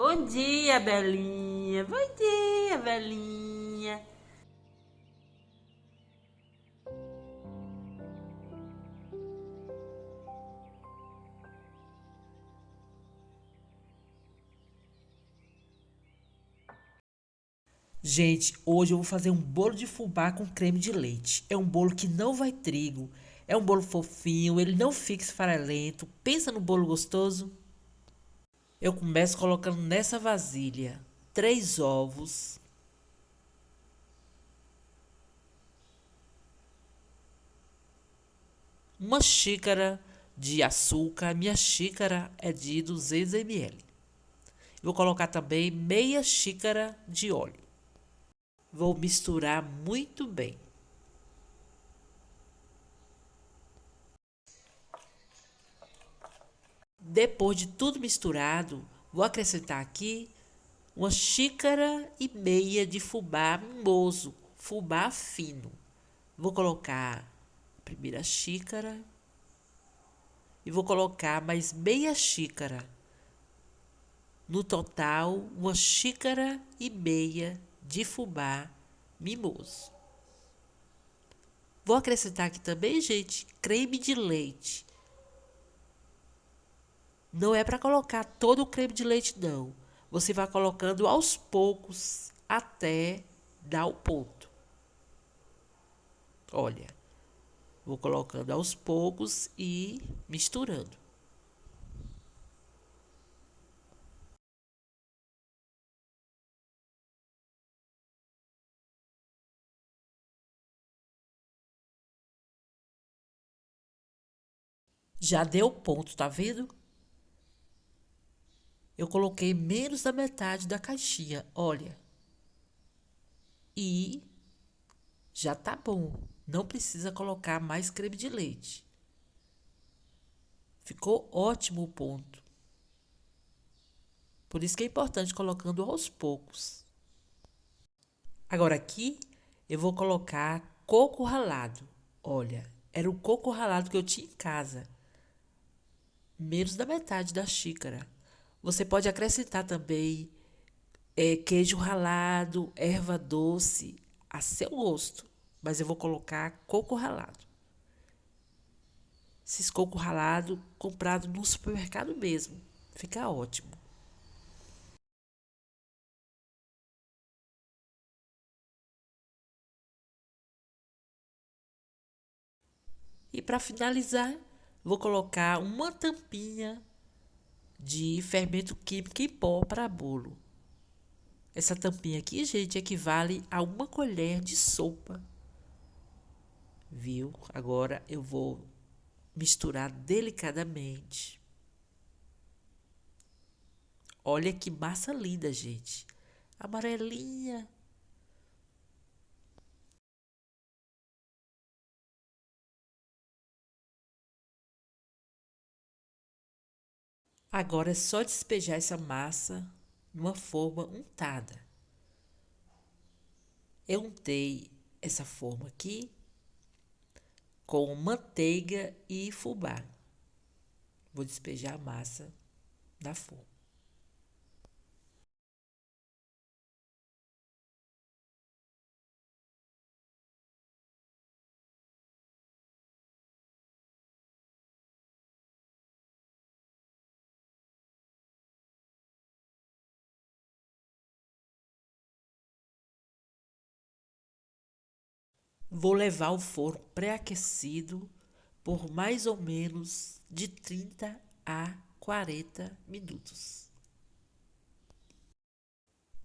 Bom dia, Belinha. Bom dia, Belinha. Gente, hoje eu vou fazer um bolo de fubá com creme de leite. É um bolo que não vai trigo. É um bolo fofinho, ele não fica esfarelento. Pensa no bolo gostoso. Eu começo colocando nessa vasilha 3 ovos, uma xícara de açúcar. Minha xícara é de 200 ml. Vou colocar também meia xícara de óleo. Vou misturar muito bem. Depois de tudo misturado, vou acrescentar aqui 1,5 xícaras de fubá mimoso, fubá fino. Vou colocar a primeira xícara e vou colocar mais meia xícara. No total, 1,5 xícaras de fubá mimoso. Vou acrescentar aqui também, gente, creme de leite. Não é para colocar todo o creme de leite, não. Você vai colocando aos poucos até dar o ponto. Olha, vou colocando aos poucos e misturando. Já deu ponto, tá vendo? Eu coloquei menos da metade da caixinha, olha. E já tá bom. Não precisa colocar mais creme de leite. Ficou ótimo o ponto. Por isso que é importante colocando aos poucos. Agora aqui eu vou colocar coco ralado. Olha, era o coco ralado que eu tinha em casa. Menos da metade da xícara. Você pode acrescentar também queijo ralado, erva doce, a seu gosto. Mas eu vou colocar coco ralado. Esses coco ralado comprado no supermercado mesmo. Fica ótimo. E para finalizar, vou colocar uma tampinha de fermento químico em pó para bolo. Essa tampinha aqui, gente, equivale a 1 colher de sopa. Viu? Agora eu vou misturar delicadamente. Olha que massa linda, gente. Amarelinha. Agora é só despejar essa massa numa forma untada. Eu untei essa forma aqui com manteiga e fubá. Vou despejar a massa da forma. Vou levar o forno pré-aquecido por mais ou menos de 30 a 40 minutos.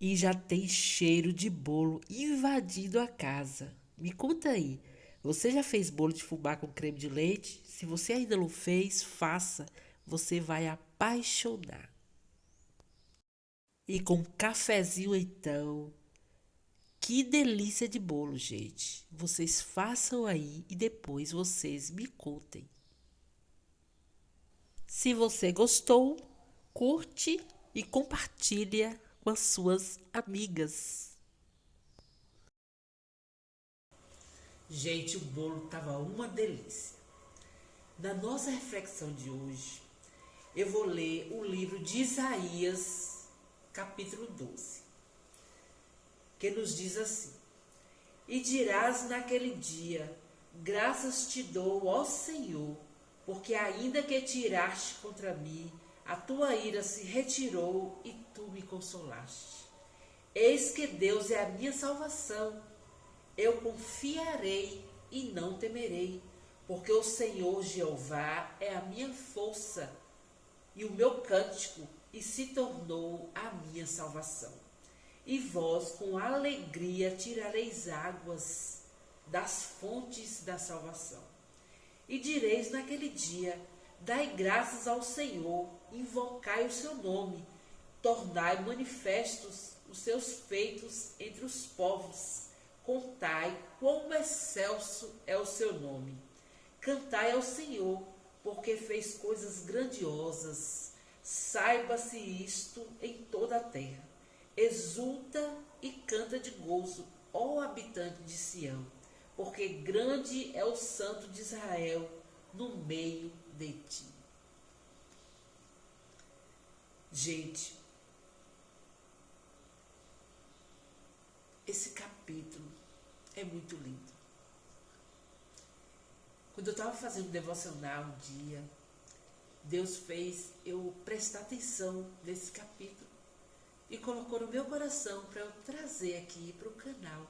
E já tem cheiro de bolo invadindo a casa. Me conta aí, você já fez bolo de fubá com creme de leite? Se você ainda não fez, faça. Você vai apaixonar. E com cafezinho então. Que delícia de bolo, gente. Vocês façam aí e depois vocês me contem. Se você gostou, curte e compartilha com as suas amigas. Gente, o bolo tava uma delícia. Na nossa reflexão de hoje, eu vou ler o livro de Isaías, capítulo 12, que nos diz assim: E dirás naquele dia: Graças te dou, ó Senhor, porque ainda que tiraste contra mim, a tua ira se retirou e tu me consolaste. Eis que Deus é a minha salvação. Eu confiarei e não temerei, porque o Senhor Jeová é a minha força e o meu cântico, e se tornou a minha salvação. E vós com alegria tirareis águas das fontes da salvação. E direis naquele dia: Dai graças ao Senhor, invocai o seu nome, tornai manifestos os seus feitos entre os povos. Contai quão excelso é o seu nome. Cantai ao Senhor, porque fez coisas grandiosas. Saiba-se isto em toda a terra. Exulta e canta de gozo, ó habitante de Sião, porque grande é o Santo de Israel no meio de ti. Gente, esse capítulo é muito lindo. Quando eu estava fazendo devocional um dia, Deus fez eu prestar atenção nesse capítulo e colocou no meu coração para eu trazer aqui para o canal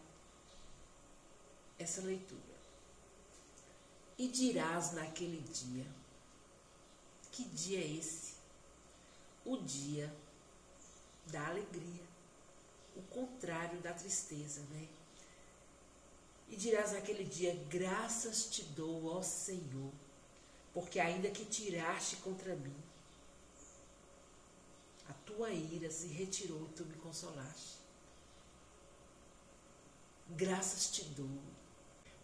essa leitura. E dirás naquele dia. Que dia é esse? O dia da alegria, o contrário da tristeza, né? E dirás naquele dia: Graças te dou, ó Senhor, porque ainda que tiraste contra mim, a tua ira se retirou e tu me consolaste. Graças te dou,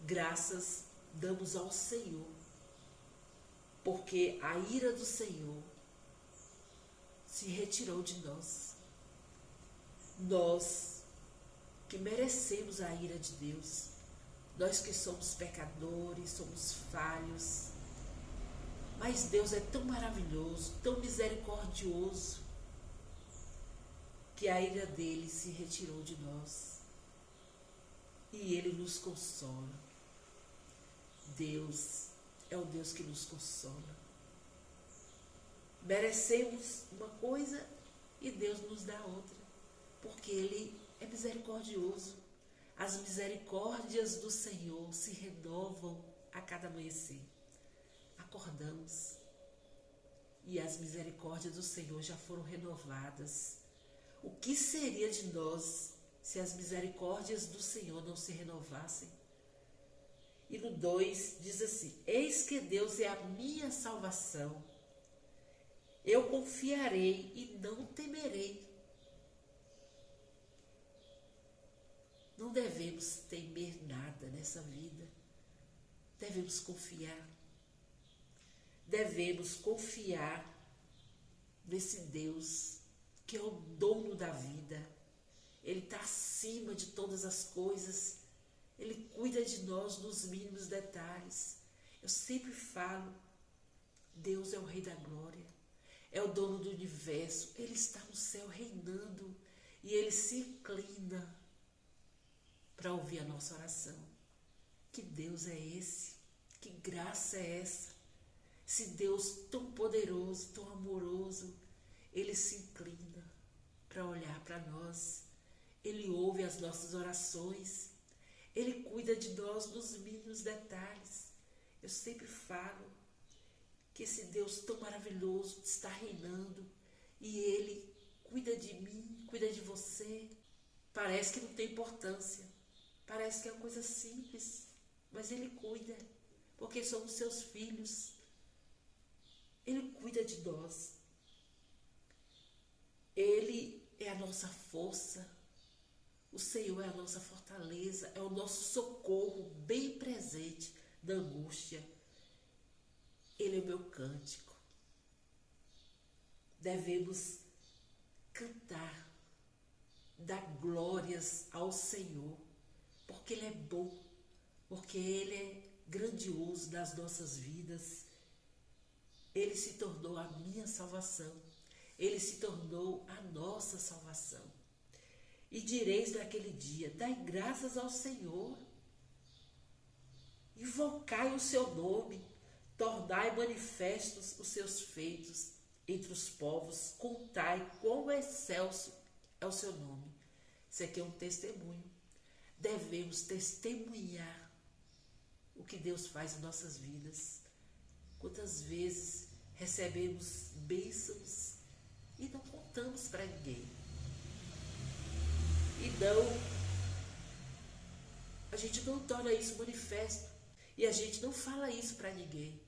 graças damos ao Senhor, porque a ira do Senhor se retirou de nós. Nós que merecemos a ira de Deus, nós que somos pecadores, somos falhos, mas Deus é tão maravilhoso, tão misericordioso, que a ira dele se retirou de nós e ele nos consola. Deus é o Deus que nos consola. Merecemos uma coisa e Deus nos dá outra, porque ele é misericordioso. As misericórdias do Senhor se renovam a cada amanhecer. Acordamos e as misericórdias do Senhor já foram renovadas. O que seria de nós se as misericórdias do Senhor não se renovassem? E no 2 diz assim: Eis que Deus é a minha salvação. Eu confiarei e não temerei. Não devemos temer nada nessa vida. Devemos confiar. Devemos confiar nesse Deus que é o dono da vida. Ele está acima de todas as coisas. Ele cuida de nós nos mínimos detalhes. Eu sempre falo, Deus é o Rei da Glória. É o dono do universo. Ele está no céu reinando. E ele se inclina para ouvir a nossa oração. Que Deus é esse? Que graça é essa? Esse Deus tão poderoso, tão amoroso, ele se inclina para olhar para nós. Ele ouve as nossas orações. Ele cuida de nós nos mínimos detalhes. Eu sempre falo que esse Deus tão maravilhoso está reinando e ele cuida de mim, cuida de você. Parece que não tem importância. Parece que é uma coisa simples, mas ele cuida, porque somos seus filhos. Ele cuida de nós. Ele é a nossa força. O Senhor é a nossa fortaleza, é o nosso socorro bem presente na angústia. Ele é o meu cântico. Devemos cantar, dar glórias ao Senhor, porque Ele é bom, porque Ele é grandioso nas nossas vidas. Ele se tornou a minha salvação. Ele se tornou a nossa salvação. E direis naquele dia: dai graças ao Senhor, invocai o seu nome, tornai manifestos os seus feitos entre os povos, contai quão excelso é o seu nome. Isso aqui é um testemunho. Devemos testemunhar o que Deus faz em nossas vidas. Quantas vezes recebemos bênçãos e não contamos para ninguém. A gente não torna isso manifesto e a gente não fala isso para ninguém.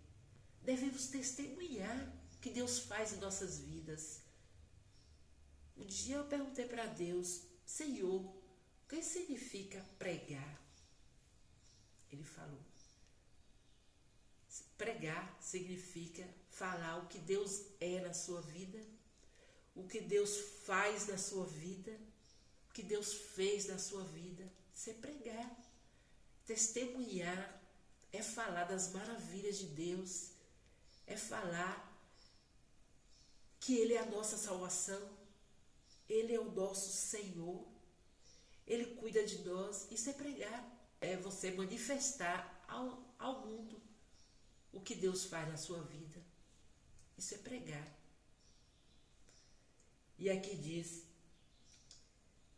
Devemos testemunhar o que Deus faz em nossas vidas. Um dia eu perguntei para Deus: Senhor, o que significa pregar? Ele falou: pregar significa falar o que Deus é na sua vida, o que Deus faz na sua vida, o que Deus fez na sua vida. Isso é pregar. Testemunhar é falar das maravilhas de Deus, é falar que Ele é a nossa salvação, Ele é o nosso Senhor, Ele cuida de nós. Isso é pregar, é você manifestar ao mundo o que Deus faz na sua vida. Isso é pregar. E aqui diz: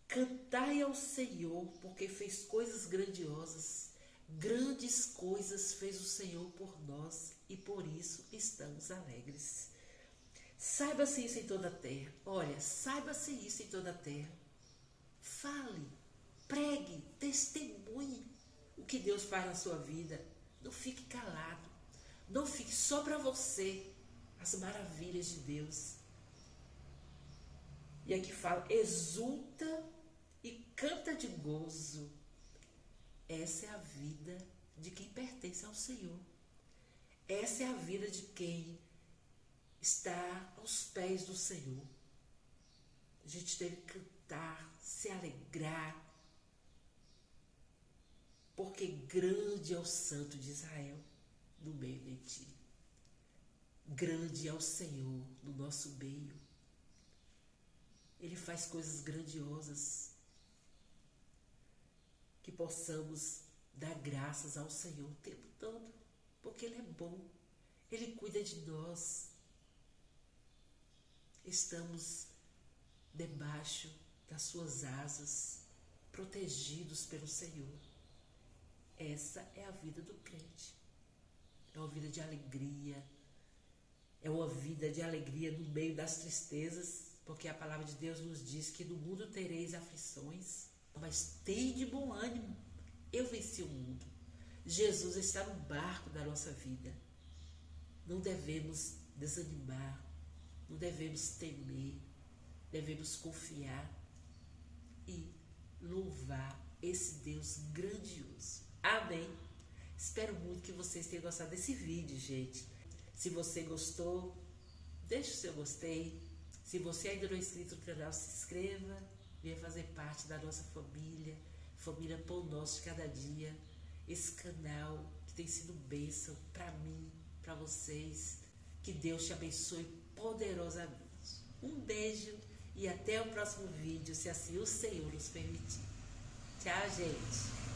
cantai ao Senhor, porque fez coisas grandiosas. Grandes coisas fez o Senhor por nós e por isso estamos alegres. Saiba-se isso em toda a terra. Olha, saiba-se isso em toda a terra. Fale, pregue, testemunhe o que Deus faz na sua vida. Não fique calado. Não fique só para você as maravilhas de Deus. E aqui fala: exulta e canta de gozo. Essa é a vida de quem pertence ao Senhor. Essa é a vida de quem está aos pés do Senhor. A gente deve cantar, se alegrar, porque grande é o Santo de Israel no meio de ti. Grande é o Senhor no nosso meio. Ele faz coisas grandiosas. Que possamos dar graças ao Senhor o tempo todo, porque Ele é bom, Ele cuida de nós. Estamos debaixo das suas asas, protegidos pelo Senhor. Essa é a vida do crente. É uma vida de alegria. É uma vida de alegria no meio das tristezas, porque a palavra de Deus nos diz que no mundo tereis aflições, mas tende bom ânimo. Eu venci o mundo. Jesus está no barco da nossa vida. Não devemos desanimar, não devemos temer, devemos confiar e louvar esse Deus grandioso. Amém? Espero muito que vocês tenham gostado desse vídeo, gente. Se você gostou, deixe o seu gostei. Se você ainda não é inscrito no canal, se inscreva. Venha fazer parte da nossa família, família Pão Nosso de Cada Dia. Esse canal que tem sido bênção para mim, para vocês. Que Deus te abençoe poderosamente. Um beijo e até o próximo vídeo, se assim o Senhor nos permitir. Tchau, gente!